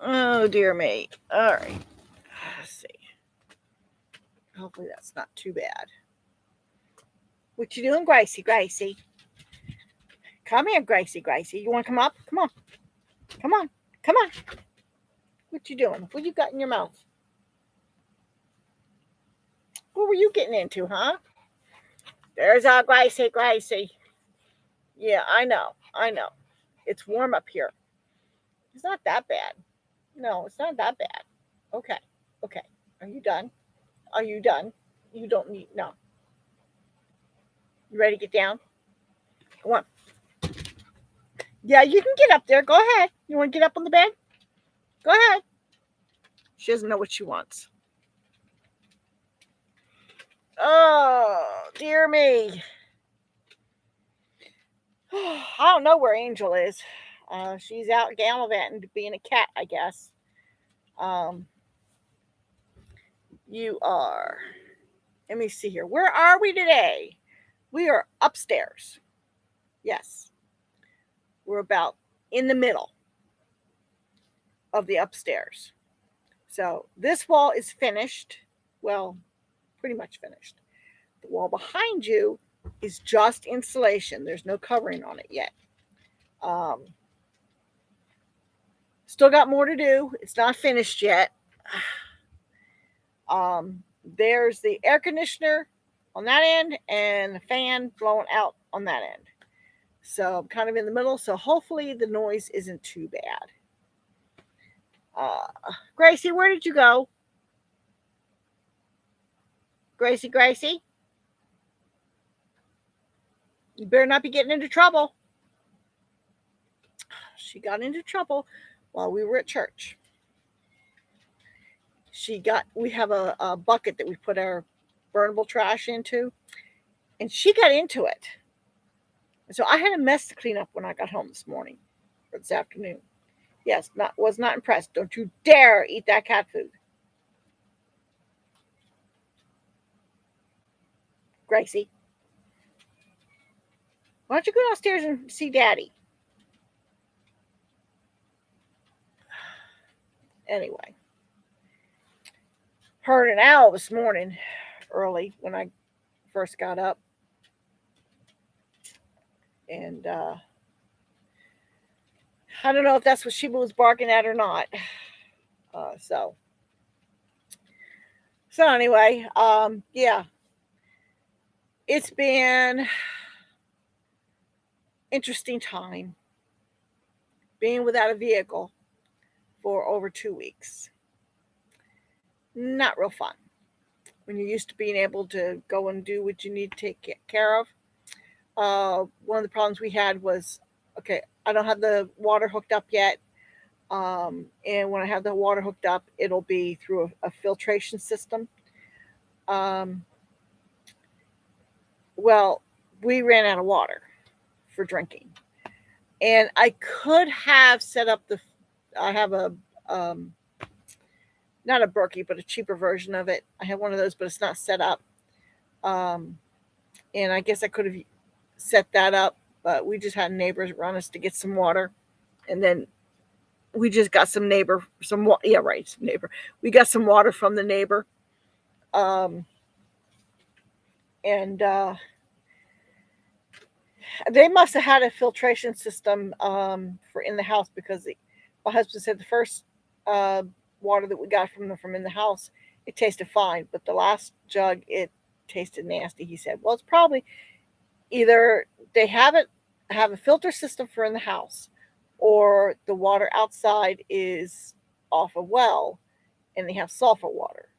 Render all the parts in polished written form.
Oh, dear me. All right. Let's see. Hopefully that's not too bad. What you doing, Gracie? Gracie. Come here, Gracie. Gracie. You want to come up? Come on. Come on. Come on. What you doing? What you got in your mouth? What were you getting into, huh? There's our Gracie. Gracie. Yeah, I know. I know. It's warm up here. It's not that bad. No, it's not that bad. Okay. Okay. Are you done? Are you done? You don't need. No. You ready to get down? Come on. Yeah, you can get up there. Go ahead. You want to get up on the bed? Go ahead. She doesn't know what she wants. Oh, dear me. I don't know where Angel is. She's out gallivanting, being a cat, I guess. Um, you are. Let me see here. Where are we today? We are upstairs. Yes. We're about in the middle of the upstairs. So this wall is finished. Well, pretty much finished. The wall behind you is just insulation. There's no covering on it yet. Um, Still got more to do. It's not finished yet. There's the air conditioner on that end and the fan blowing out on that end. So I'm kind of in the middle. So hopefully the noise isn't too bad. Gracie, where did you go? Gracie, Gracie, you better not be getting into trouble. She got into trouble while we were at church. We have a bucket that we put our burnable trash into, and she got into it. So I had a mess to clean up when I got home this morning or this afternoon. Yes, was not impressed. Don't you dare eat that cat food. Gracie, why don't you go downstairs and see Daddy? Anyway, heard an owl this morning early when I first got up. And I don't know if that's what Sheba was barking at or not. Uh, so, so anyway, yeah, it's been interesting time being without a vehicle for over 2 weeks. Not real fun when you're used to being able to go and do what you need to take care of. One of the problems we had was, okay, I don't have the water hooked up yet. And when I have the water hooked up, it'll be through a filtration system. Um, well, we ran out of water for drinking, and I could have set up the. I have a not a Berkey, but a cheaper version of it. I have one of those, but it's not set up. Um, and I guess I could have set that up, but we just had neighbors run us to get some water, and then we just got yeah, right, some neighbor. We got some water from the neighbor, um, and they must have had a filtration system for in the house because my husband said the first uh, water that we got from in the house, it tasted fine, but the last jug it tasted nasty. He said, "Well, it's probably either they have a filter system for in the house, or the water outside is off a well, and they have sulfur water,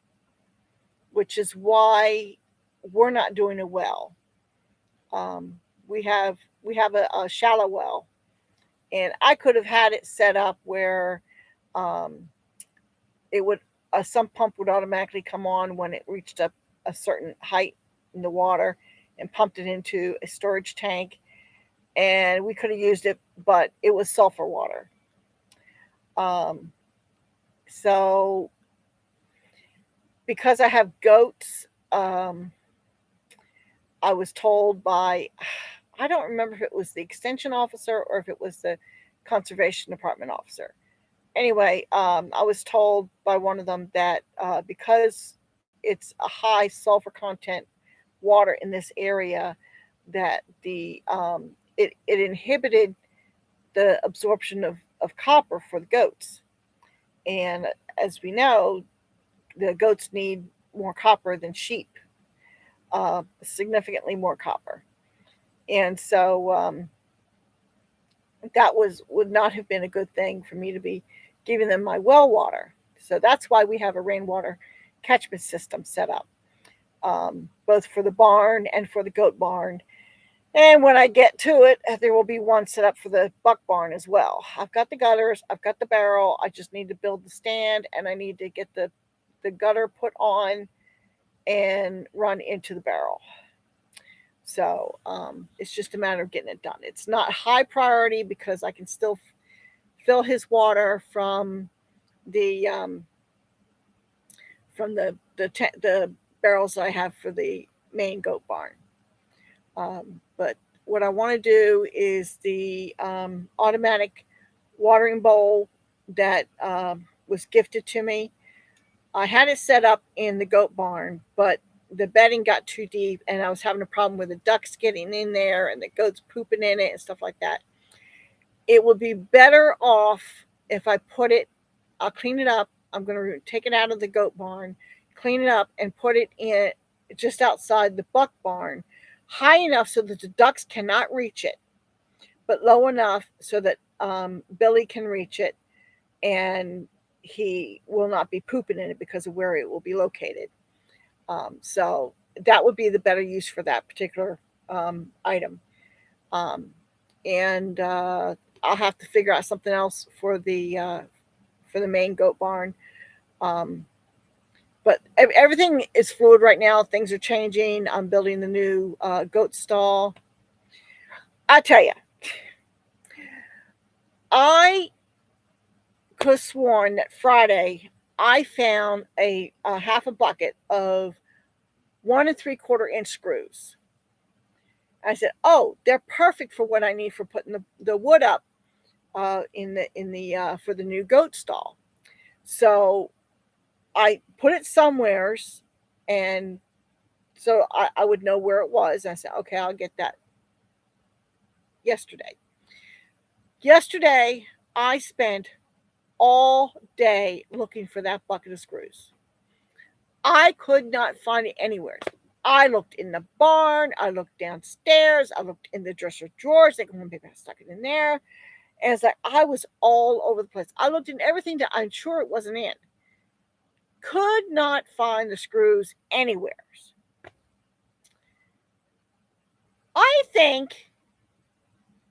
which is why we're not doing a well. Um, we have a shallow well, and I could have had it set up where um, it would a sump pump would automatically come on when it reached a certain height in the water and pumped it into a storage tank, and we could have used it, but it was sulfur water. Um, so because I have goats, I was told by I don't remember if it was the extension officer or if it was the conservation department officer. Anyway, I was told by one of them that because it's a high sulfur content water in this area, that it inhibited the absorption of copper for the goats. And as we know, the goats need more copper than sheep, significantly more copper. And so that would not have been a good thing for me to be giving them my well water. So that's why we have a rainwater catchment system set up, both for the barn and for the goat barn. And when I get to it, there will be one set up for the buck barn as well. I've got the gutters, I've got the barrel. I just need to build the stand, and I need to get the gutter put on and run into the barrel. So it's just a matter of getting it done. It's not high priority because I can still fill his water the um, from the barrels I have for the main goat barn. But what I want to do is the automatic watering bowl that was gifted to me. I had it set up in the goat barn, but the bedding got too deep, and I was having a problem with the ducks getting in there and the goats pooping in it and stuff like that. It would be better off if I put it, I'll clean it up. I'm going to take it out of the goat barn, clean it up, and put it in just outside the buck barn, high enough so that the ducks cannot reach it, but low enough so that Billy can reach it, and he will not be pooping in it because of where it will be located. So that would be the better use for that particular item. Um, and I'll have to figure out something else for the main goat barn. Um, but everything is fluid right now. Things are changing. I'm building the new goat stall. I tell you, I could have sworn that Friday I found a half a bucket of 1 3/4 inch screws. I said, "Oh, they're perfect for what I need for putting the wood up in the for the new goat stall." So I put it somewheres, and so I would know where it was. I said, "Okay, I'll get that yesterday." Yesterday, I spent all day looking for that bucket of screws. I could not find it anywhere. I looked in the barn. I looked downstairs. I looked in the dresser drawers. Like, maybe I stuck it in there. And it's like I was all over the place. I looked in everything that I'm sure it wasn't in. Could not find the screws anywhere. I think,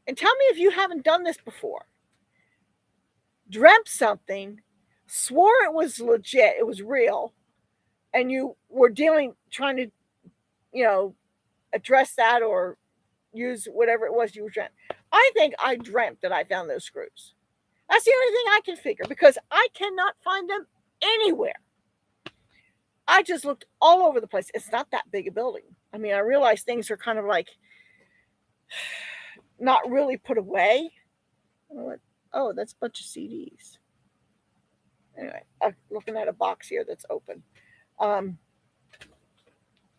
and tell me if you haven't done this before, dreamt something, swore it was legit, it was real, and you were trying to, you know, address that or use whatever it was you were dreamt. I think I dreamt that I found those screws. That's the only thing I can figure because I cannot find them anywhere. I just looked all over the place. It's not that big a building. I mean, I realize things are kind of like not really put away. Oh, that's a bunch of CDs. Anyway, I'm looking at a box here that's open. Um,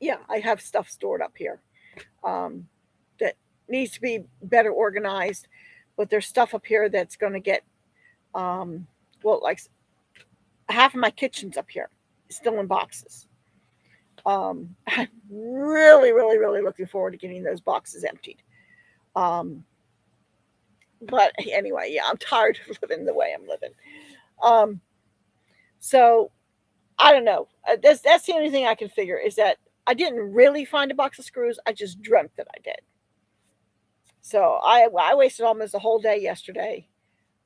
yeah, I have stuff stored up here that needs to be better organized, but there's stuff up here that's going to get, well, like half of my kitchen's up here, still in boxes. I'm really, really, really looking forward to getting those boxes emptied. Um, but anyway, yeah, I'm tired of living the way I'm living. Um, so I don't know. That's the only thing I can figure is that I didn't really find a box of screws. I just dreamt that I did. So I wasted almost a whole day yesterday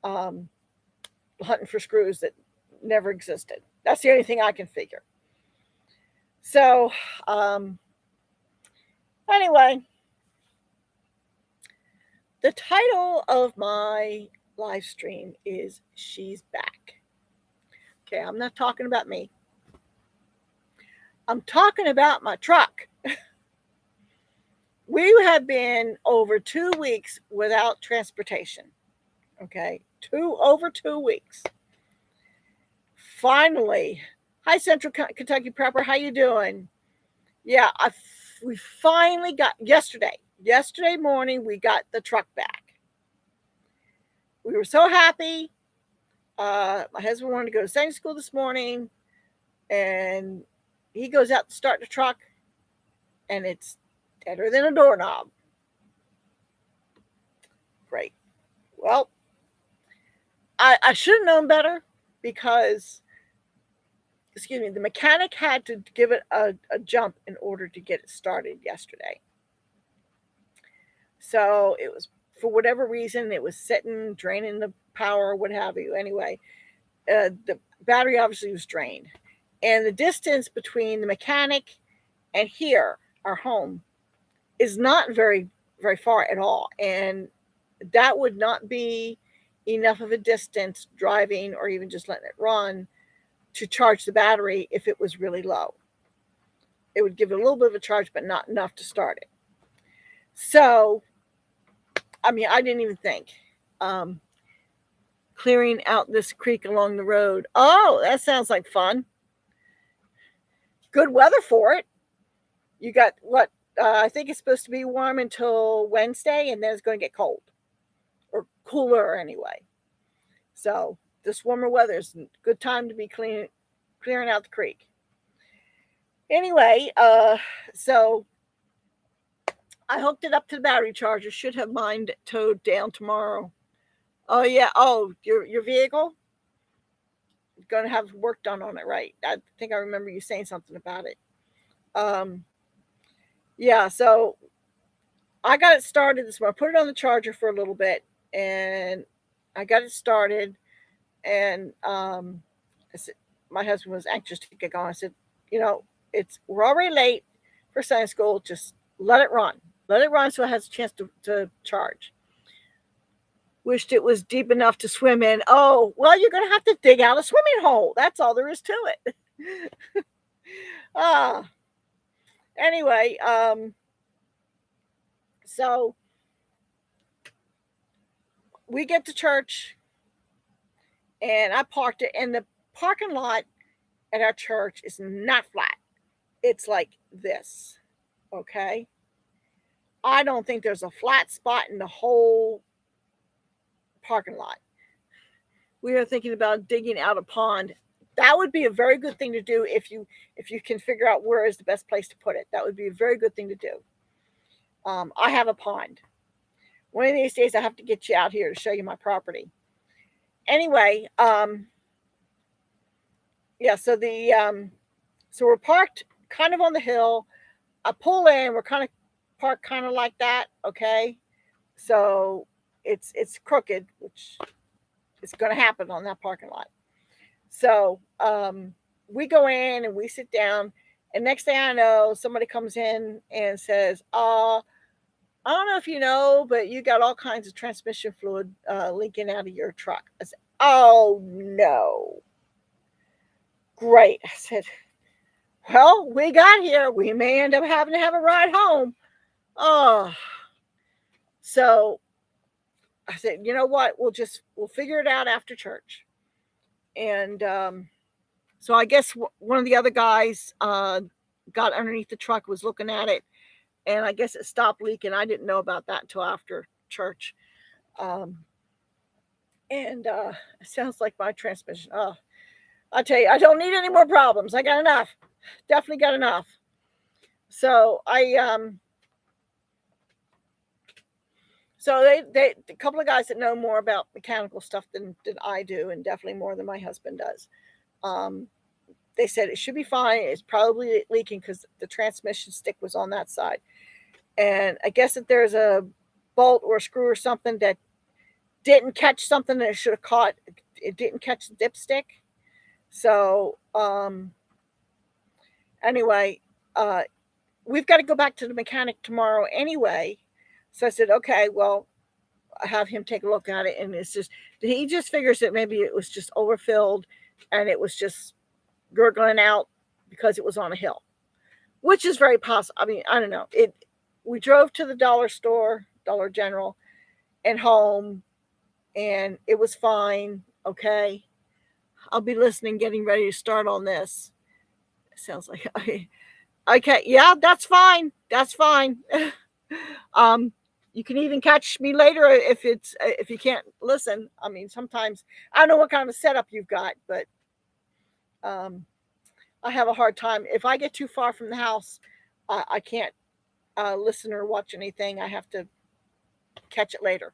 um, hunting for screws that never existed. That's the only thing I can figure. So anyway, the title of my live stream is She's Back. Okay, I'm not talking about me. I'm talking about my truck. We have been over 2 weeks without transportation. Okay, over 2 weeks. finally, hi Central Kentucky Prepper, how you doing? Yeah, we finally got yesterday morning we got the truck back. We were so happy. My husband wanted to go to Sunday school this morning, and he goes out to start the truck, and it's deader than a doorknob. Great. Well, I should have known better because, excuse me, the mechanic had to give it a jump in order to get it started yesterday. So it was, for whatever reason, it was sitting, draining the power, what have you. Anyway, the battery obviously was drained. And the distance between the mechanic and here, our home, is not very, very far at all. And that would not be enough of a distance driving or even just letting it run to charge the battery if it was really low. It would give it a little bit of a charge, but not enough to start it. So, I mean, I didn't even think. Clearing out this creek along the road. Oh, that sounds like fun. Good weather for it. You got what? I think it's supposed to be warm until Wednesday, and then it's going to get cold or cooler anyway. So this warmer weather is a good time to be clearing out the creek. Anyway, so I hooked it up to the battery charger. Should have mine towed down tomorrow. Oh yeah. Oh, your vehicle? Going to have work done on it, right? I think I remember you saying something about it. Yeah. So I got it started this morning. I put it on the charger for a little bit, and I got it started. And I said, my husband was anxious to get going. I said, we're already late for Sunday school. Just let it run. Let it run so it has a chance to charge. Wished it was deep enough to swim in. Oh, well, you're going to have to dig out a swimming hole. That's all there is to it. Anyway, so we get to church, and I parked it, and the parking lot at our church is not flat. It's like this, okay? I don't think there's a flat spot in the whole parking lot. We are thinking about digging out a pond. That would be a very good thing to do if you can figure out where is the best place to put it. That would be a very good thing to do. I have a pond. One of these days I have to get you out here to show you my property. Anyway, yeah, so so we're parked kind of on the hill. I pull in, we're kind of parked kind of like that, okay? So it's crooked, which is going to happen on that parking lot. So we go in and we sit down, and next thing I know, somebody comes in and says, I don't know if you know, but you got all kinds of transmission fluid leaking out of your truck. I said, oh no. Great. I said, well, we got here. We may end up having to have a ride home. Oh. So I said, you know what? We'll figure it out after church. And so I guess one of the other guys got underneath the truck, was looking at it, and I guess it stopped leaking. I didn't know about that until after church. And it sounds like my transmission. I'll tell you, I don't need any more problems. I got enough. Definitely got enough. So so they a couple of guys that know more about mechanical stuff than I do, and definitely more than my husband does. They said it should be fine. It's probably leaking because the transmission stick was on that side. And I guess that there's a bolt or a screw or something that didn't catch something that it should have caught. It didn't catch the dipstick. So anyway, we've got to go back to the mechanic tomorrow anyway. So I said, okay, well, I have him take a look at it. And he just figures that maybe it was just overfilled and it was just gurgling out because it was on a hill, which is very possible. I mean, I don't know. We drove to the dollar store, Dollar General, and home, and it was fine. Okay. I'll be listening, getting ready to start on this. Sounds like okay. Yeah, that's fine. That's fine. um, you can even catch me later if you can't listen. I mean, sometimes I don't know what kind of setup you've got, but um, I have a hard time if I get too far from the house. I can't listen or watch anything. I have to catch it later.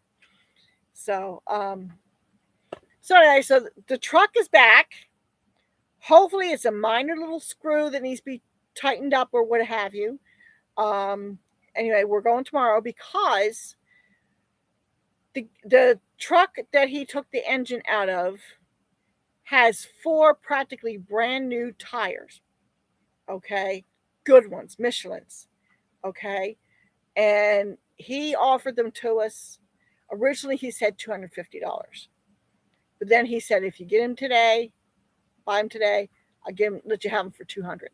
So, so anyway, so the truck is back. Hopefully, it's a minor little screw that needs to be tightened up or what have you. Um, anyway, we're going tomorrow because the truck that he took the engine out of has 4 practically brand new tires. Okay, good ones, Michelin's. Okay, and he offered them to us. Originally, he said $250, but then he said if you get him today, buy him today, let you have them for $200.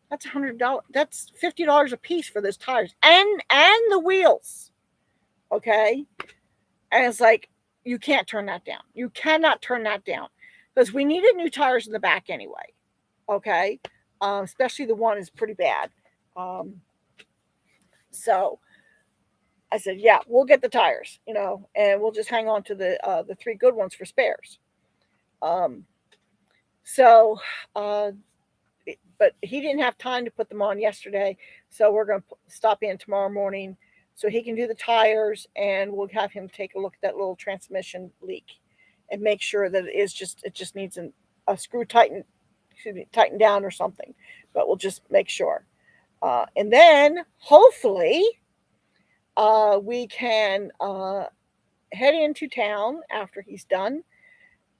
That's $100. That's $50 a piece for those tires and the wheels. Okay, and it's like you can't turn that down. You cannot turn that down because we needed new tires in the back anyway. Okay, especially the one is pretty bad. So I said, yeah, we'll get the tires, and we'll just hang on to the 3 good ones for spares. Um, so, but he didn't have time to put them on yesterday, so we're going to stop in tomorrow morning so he can do the tires, and we'll have him take a look at that little transmission leak and make sure that it just needs a screw tightened down or something. But we'll just make sure, and then hopefully we can head into town after he's done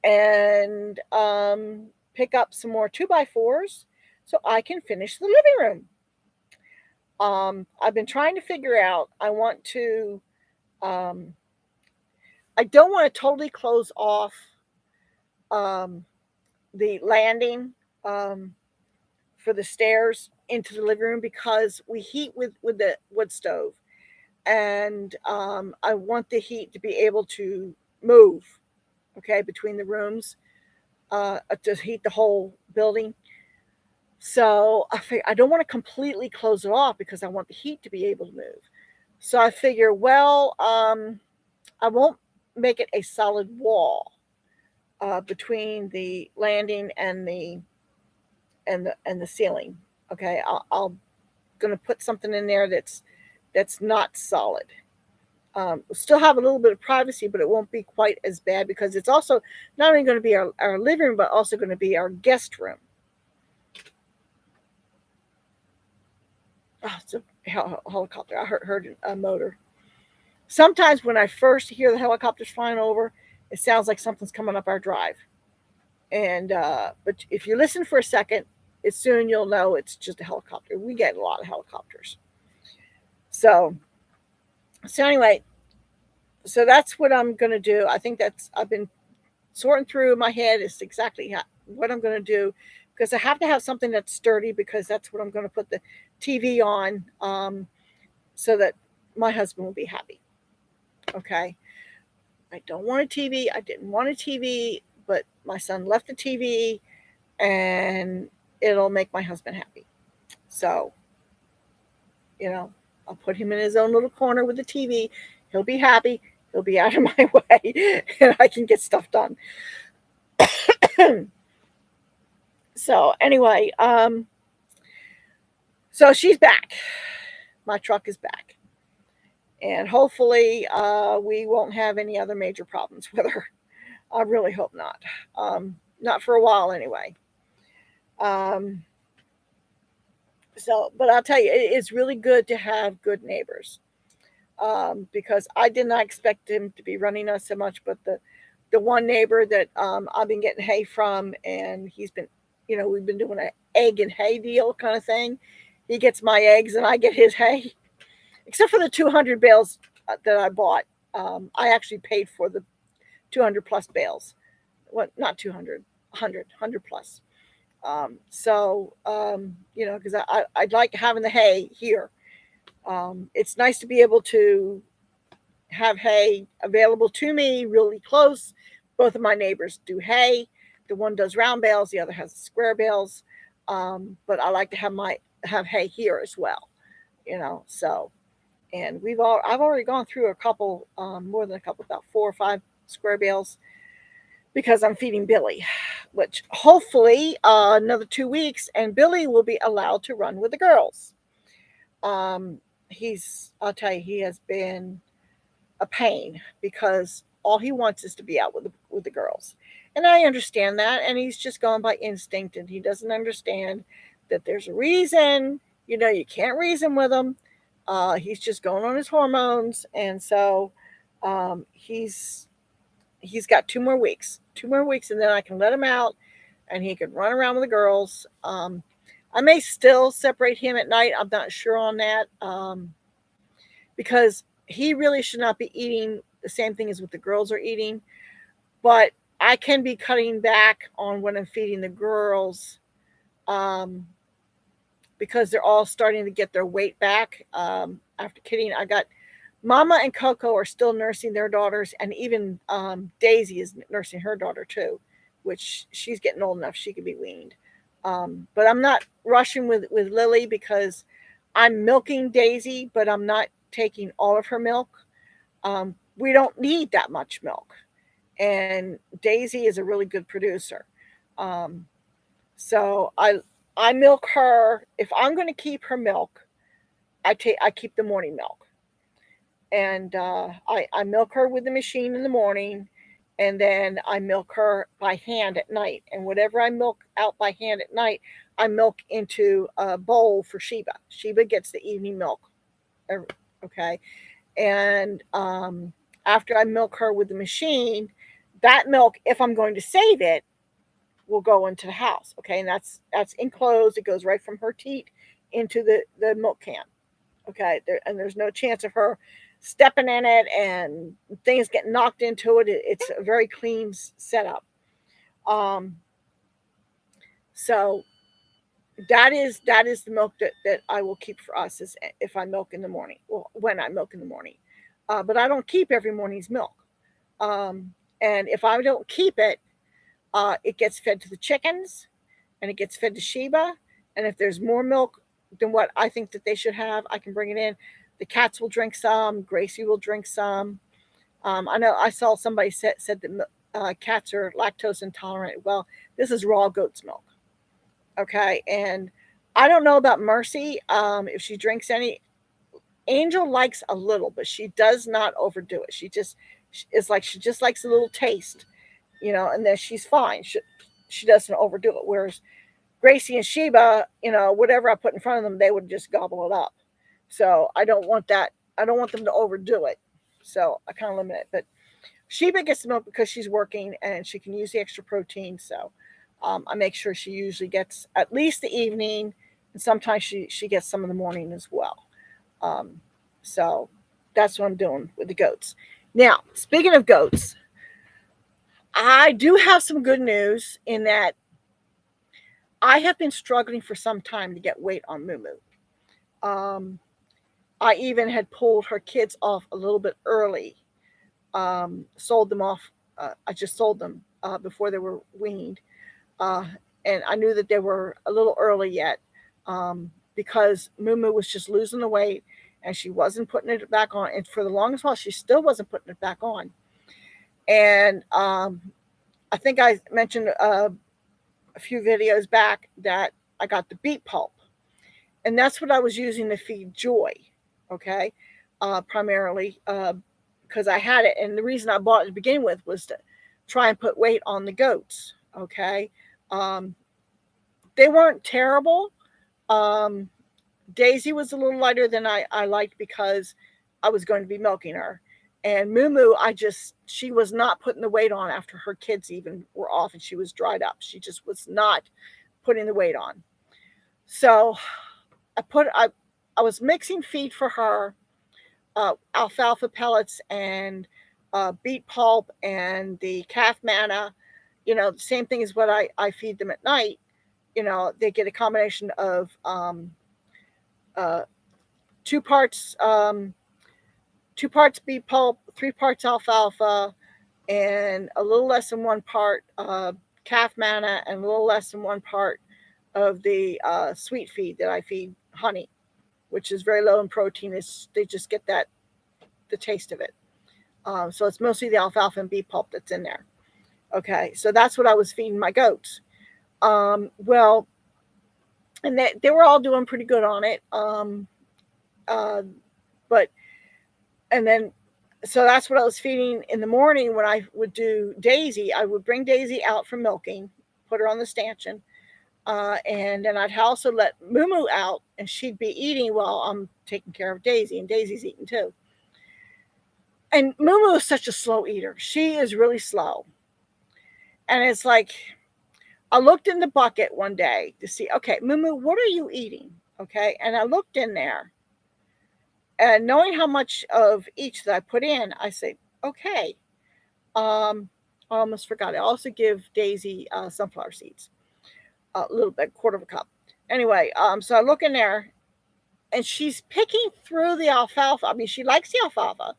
and pick up some more 2x4s so I can finish the living room. I've been trying to figure out, I don't want to totally close off the landing for the stairs into the living room because we heat with the wood stove. And I want the heat to be able to move, okay, between the rooms to heat the whole building. So I don't want to completely close it off because I want the heat to be able to move. So I figure, well, I won't make it a solid wall between the landing and the ceiling. Okay, I'll gonna put something in there that's not solid. Still have a little bit of privacy, but it won't be quite as bad because it's also not only going to be our living room, but also going to be our guest room. Oh, it's a helicopter. I heard a motor. Sometimes when I first hear the helicopters flying over, it sounds like something's coming up our drive. And but if you listen for a second, soon you'll know it's just a helicopter. We get a lot of helicopters. So anyway, so that's what I'm going to do. I think I've been sorting through my head is exactly what I'm going to do because I have to have something that's sturdy because that's what I'm going to put the TV on so that my husband will be happy. Okay. I don't want a TV. I didn't want a TV, but my son left the TV and it'll make my husband happy. So, I'll put him in his own little corner with the TV. He'll be happy. He'll be out of my way and I can get stuff done. So anyway, so she's back. My truck is back. And hopefully we won't have any other major problems with her. I really hope not. Not for a while anyway. So, but I'll tell you, it's really good to have good neighbors because I did not expect him to be running us so much, but the one neighbor that I've been getting hay from, and he's been, we've been doing an egg and hay deal kind of thing. He gets my eggs and I get his hay, except for the 200 bales that I bought. I actually paid for the 200 plus bales. What? Not 200, 100 plus. Because I like having the hay here. It's nice to be able to have hay available to me really close. Both of my neighbors do hay. the one does round bales, the other has square bales. But I like to have hay here as well, so. And I've already gone through a couple, more than a couple, about 4 or 5 square bales, because I'm feeding Billy, which hopefully another 2 weeks, and Billy will be allowed to run with the girls. Um, I'll tell you, he has been a pain because all he wants is to be out with the girls, and I understand that. And he's just going by instinct, and he doesn't understand that there's a reason. You can't reason with him. He's just going on his hormones, and so he's got 2 more weeks, and then I can let him out, and he can run around with the girls. I may still separate him at night. I'm not sure on that, because he really should not be eating the same thing as what the girls are eating. But I can be cutting back on when I'm feeding the girls, um, because they're all starting to get their weight back, after kidding. I got Mama and Coco are still nursing their daughters, and even Daisy is nursing her daughter too, which she's getting old enough she can be weaned. But I'm not rushing with Lily, because I'm milking Daisy, but I'm not taking all of her milk. We don't need that much milk, and Daisy is a really good producer. Um, so I milk her. If I'm going to keep her milk, I keep the morning milk, and I milk her with the machine in the morning, and then I milk her by hand at night. And whatever I milk out by hand at night, I milk into a bowl for Sheba. Sheba gets the evening milk. Okay. And after I milk her with the machine, that milk, if I'm going to save it, will go into the house. Okay. And that's enclosed. It goes right from her teat into the milk can. Okay. And there's no chance of her stepping in it and things getting knocked into it. It's a very clean setup. Um, so that is the milk that I will keep for us, is if I milk in the morning. Well, when I milk in the morning, but I don't keep every morning's milk. And if I don't keep it, it gets fed to the chickens, and it gets fed to Sheba. And if there's more milk than what I think that they should have, I can bring it in. The cats will drink some. Gracie will drink some. I know I saw somebody said that cats are lactose intolerant. Well, this is raw goat's milk. Okay. And I don't know about Mercy, if she drinks any. Angel likes a little, but she does not overdo it. She just likes a little taste, and then she's fine. She doesn't overdo it. Whereas Gracie and Sheba, whatever I put in front of them, they would just gobble it up. So I don't want that. I don't want them to overdo it. So I kind of limit it. But Sheba gets the milk because she's working and she can use the extra protein. So I make sure she usually gets at least the evening, and sometimes she gets some in the morning as well. Um, so that's what I'm doing with the goats. Now, speaking of goats, I do have some good news in that I have been struggling for some time to get weight on Mumu. Um, I even had pulled her kids off a little bit early, sold them off. I just sold them before they were weaned. Uh, and I knew that they were a little early yet, because Mumu was just losing the weight, and she wasn't putting it back on. And for the longest while, she still wasn't putting it back on. And I think I mentioned a few videos back that I got the beet pulp, and that's what I was using to feed Joy. Okay, primarily because I had it, and the reason I bought it to begin with was to try and put weight on the goats. Okay, um, they weren't terrible. Um, Daisy was a little lighter than I liked, because I was going to be milking her. And Mumu, she was not putting the weight on after her kids even were off and she was dried up. She just was not putting the weight on. So I was mixing feed for her, alfalfa pellets and beet pulp and the calf manna. The same thing as what I feed them at night. They get a combination of uh, two parts um, 2 parts beet pulp, 3 parts alfalfa, and a little less than 1 part calf manna and a little less than 1 part of the sweet feed that I feed honey, which is very low in protein. They just get the taste of it. So it's mostly the alfalfa and beet pulp that's in there. Okay, so that's what I was feeding my goats. Well, and they were all doing pretty good on it. Uh, but and then so that's what I was feeding in the morning when I would do Daisy. I would bring Daisy out for milking, put her on the stanchion, and then I'd also let Moo out, and she'd be eating while I'm taking care of Daisy, and Daisy's eating too. And Moo is such a slow eater. She is really slow, and it's like I looked in the bucket one day to see, okay, Moo, what are you eating? Okay, and I looked in there, and knowing how much of each that I put in, I say, okay. I almost forgot. I also give Daisy sunflower seeds, a little bit, quarter of a cup. Anyway, so I look in there, and she's picking through the alfalfa. I mean, she likes the alfalfa,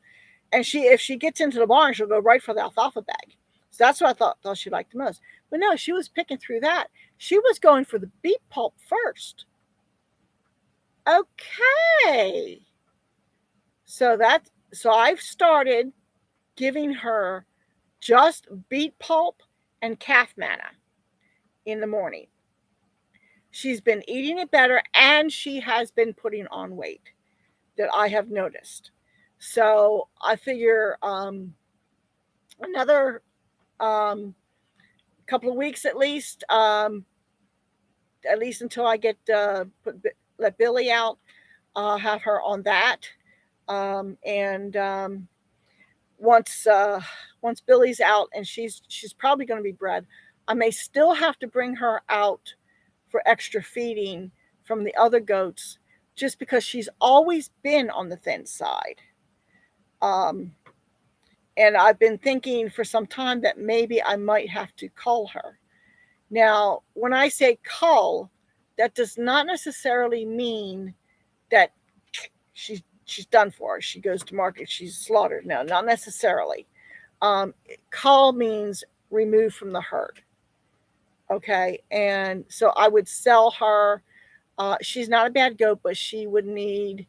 and if she gets into the barn, she'll go right for the alfalfa bag. So that's what I thought she liked the most. But no, she was picking through that. She was going for the beet pulp first. Okay. So I've started giving her just beet pulp and calf manna in the morning. She's been eating it better, and she has been putting on weight that I have noticed. So I figure another couple of weeks at least until I get let Billy out, have her on that, and once Billy's out and she's probably going to be bred, I may still have to bring her out for extra feeding from the other goats, just because she's always been on the thin side. Um, and I've been thinking for some time that maybe I might have to cull her. Now, when I say cull, that does not necessarily mean that she's done for. She goes to market, she's slaughtered. No, not necessarily. Cull means removed from the herd. Okay, and so I would sell her. She's not a bad goat, but she would need.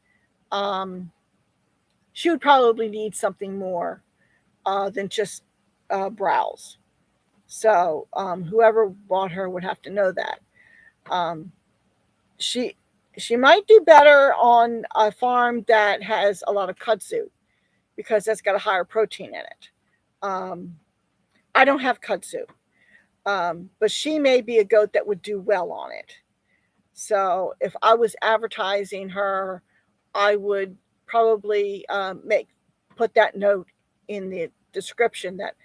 She would probably need something more than just browse. So whoever bought her would have to know that. Um, she she might do better on a farm that has a lot of kudzu, because that's got a higher protein in it. Um, I don't have kudzu, but she may be a goat that would do well on it. So if I was advertising her, I would probably put that note in the description that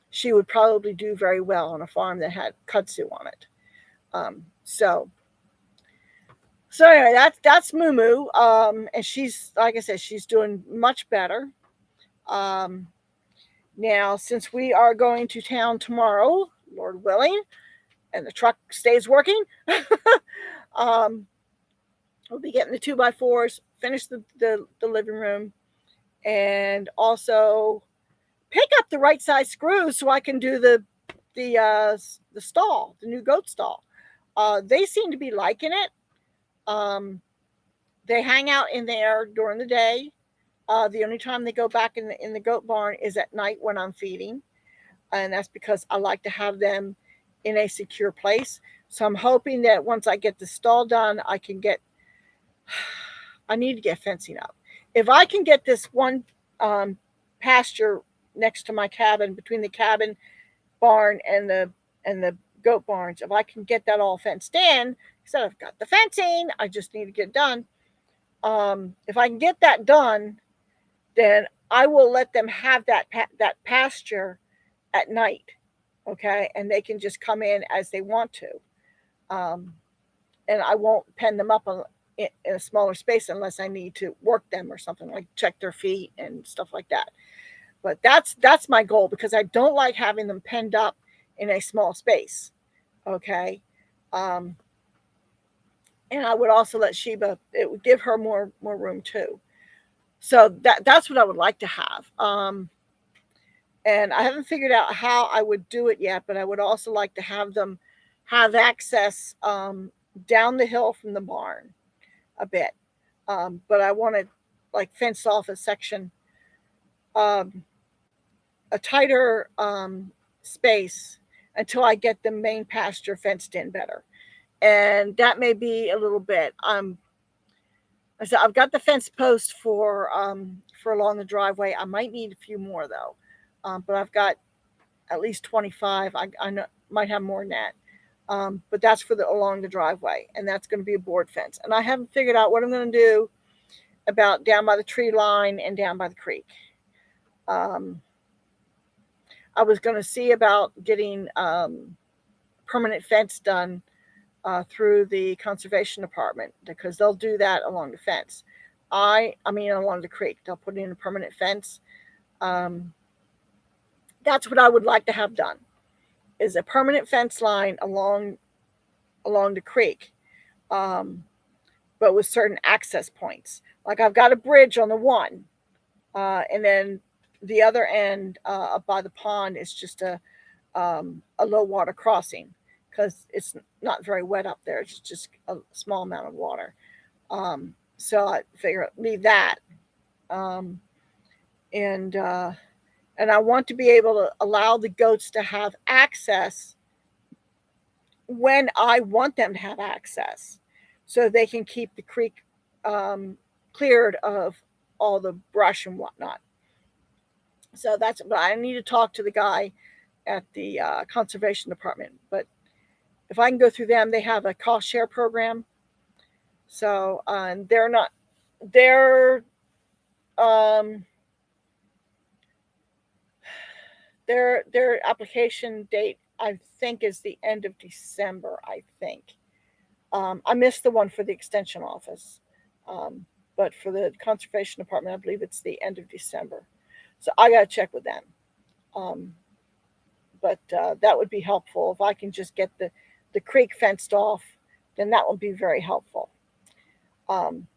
she would probably do very well on a farm that had kudzu on it. Um, so so anyway, that's Moo. And she's, like I said, she's doing much better. Um, Now, since we are going to town tomorrow, Lord willing, and the truck stays working, um, we'll be getting the 2x4s, finish the living room, and also pick up the right size screws so I can do the stall, the new goat stall. They seem to be liking it. They hang out in there during the day. The only time they go back in the goat barn is at night when I'm feeding, and that's because I like to have them in a secure place. So I'm hoping that once I get the stall done, I can get. I need to get fencing up. If I can get this one pasture next to my cabin, between the cabin barn and the goat barns, if I can get that all fenced in, because I've got the fencing, I just need to get it done. If I can get that done, then I will let them have that pasture at night, okay, and they can just come in as they want to, and I won't pen them up in a smaller space unless I need to work them or something, like check their feet and stuff like that. But that's my goal, because I don't like having them penned up in a small space, okay. Um, and I would also let Sheba. It would give her more room too. So that's what I would like to have. And I haven't figured out how I would do it yet, but I would also like to have them have access down the hill from the barn a bit. But I want to like fence off a section, um, a tighter space until I get the main pasture fenced in better. And that may be a little bit. I said I've got the fence post for along the driveway. I might need a few more though, but I've got at least 25. I know, might have more than that. But that's for the along the driveway, and that's going to be a board fence. And I haven't figured out what I'm going to do about down by the tree line and down by the creek. Um, I was going to see about getting permanent fence done through the conservation department because they'll do that along the fence. I mean along the creek. They'll put in a permanent fence. Um, that's what I would like to have done is a permanent fence line along the creek, but with certain access points. Like I've got a bridge on the one, and then the other end up by the pond is just a low water crossing because it's not very wet up there. It's just a small amount of water. So I figure leave that, um, and and I want to be able to allow the goats to have access when I want them to have access, so they can keep the creek cleared of all the brush and whatnot. So that's but I need to talk to the guy at the conservation department. But if I can go through them, they have a cost share program. So they're not their um, their application date I think is the end of December. I think I missed the one for the extension office, um, but for the conservation department, I believe it's the end of December. So I got to check with them. Um, but that would be helpful if I can just get the creek fenced off. Then that would be very helpful. Um,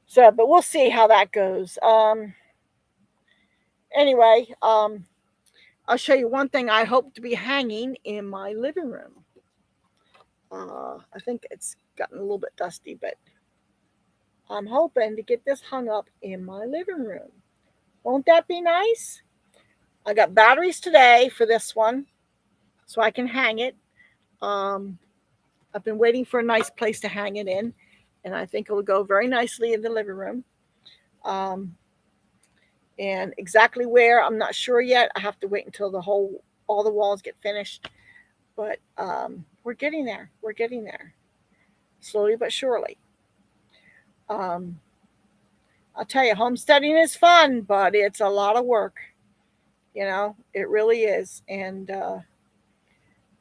so, but we'll see how that goes. Anyway, I'll show you one thing I hope to be hanging in my living room. I think it's gotten a little bit dusty, but I'm hoping to get this hung up in my living room. Won't that be nice? I got batteries today for this one, so I can hang it. Um, I've been waiting for a nice place to hang it in, and I think it will go very nicely in the living room. Um, and exactly where, I'm not sure yet. I have to wait until all the walls get finished. But we're getting there. We're getting there, slowly but surely. Um, I'll tell you, homesteading is fun, but it's a lot of work. It really is. And I,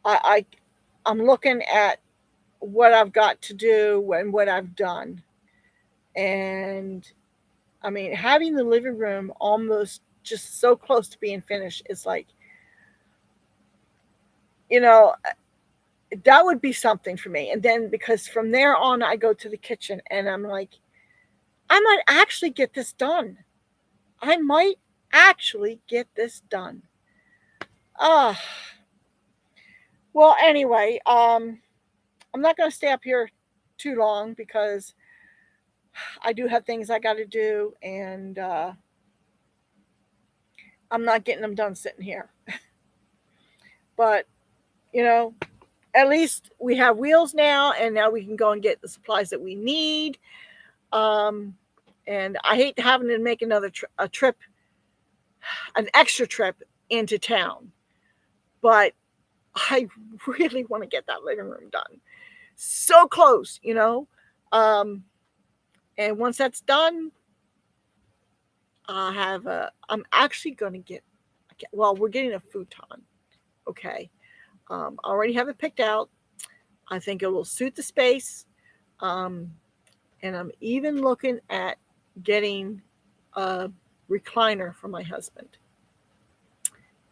I I'm looking at what I've got to do and what I've done. And I mean, having the living room almost just so close to being finished is like, you know, that would be something for me. And then because from there on, I go to the kitchen and I'm like, I might actually get this done. I might actually get this done. Ah, well, anyway, I'm not going to stay up here too long because I do have things I got to do, and I'm not getting them done sitting here. But you know, at least we have wheels now, and now we can go and get the supplies that we need. Um, and I hate having to make another trip, an extra trip into town, but I really want to get that living room done. So close, Um, and once that's done, I'm actually going to well, we're getting a futon. Okay. I already have it picked out. I think it will suit the space. Um, and I'm even looking at getting a recliner for my husband.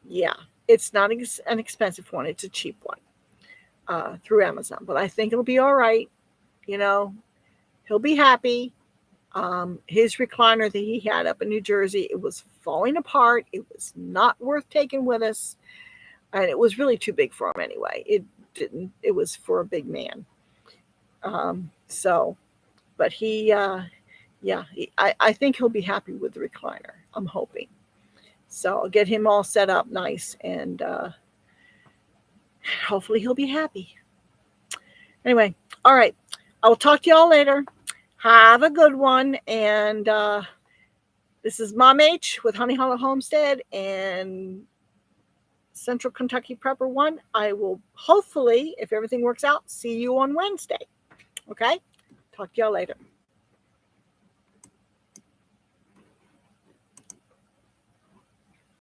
Yeah, it's not an expensive one. It's a cheap one through Amazon, but I think it'll be all right. You know, he'll be happy. His recliner that he had up in New Jersey, it was falling apart. It was not worth taking with us. And it was really too big for him anyway. It was for a big man. So, but I think he'll be happy with the recliner. I'm hoping. So I'll get him all set up nice, and hopefully he'll be happy. Anyway, all right. I will talk to y'all later. Have a good one. And this is Mom H with Honey Hollow Homestead and Central Kentucky Prepper One. I will hopefully, if everything works out, see you on Wednesday. Okay? Talk to y'all later.